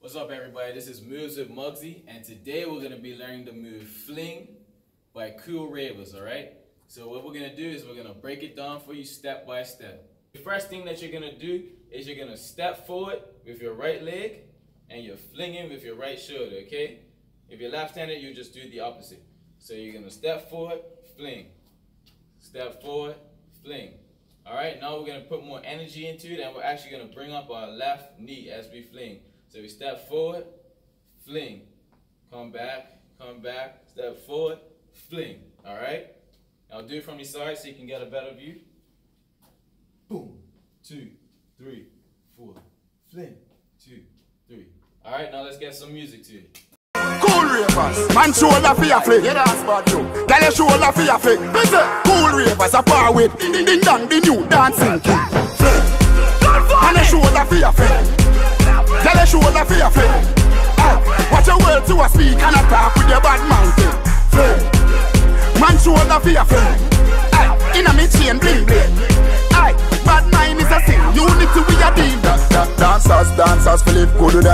What's up, everybody? This is Moves with Mugzy, and today we're going to be learning the move Fling by Cool Ravers, alright? So what we're going to do is we're going to break it down for you step by step. The first thing that you're going to do is you're going to step forward with your right leg and you're flinging with your right shoulder, okay? If you're left-handed, you just do the opposite. So you're going to step forward, fling. Step forward, fling. Alright, now we're going to put more energy into it, and we're actually going to bring up our left knee as we fling. So we step forward, fling, come back, step forward, fling, all right? Now do it from the side so you can get a better view. Boom, 2, 3, 4, fling, 2, 3. All right, now let's get some music to it. Cool Ravers, man shoulder for your fling. Yeah, that's bad too. Tell your shoulder for your fling. Cool Ravers, a power with ding dong, the new dancing king. And a shoulder for your fling. Tell your shoulder for your fling. Watch your words to a speak and attack with your bad mountain. Man shoulder for your fling. In a me chain bling bling. Bad mind is a sin. Unity we a deal. Dancers, Philip, go do that.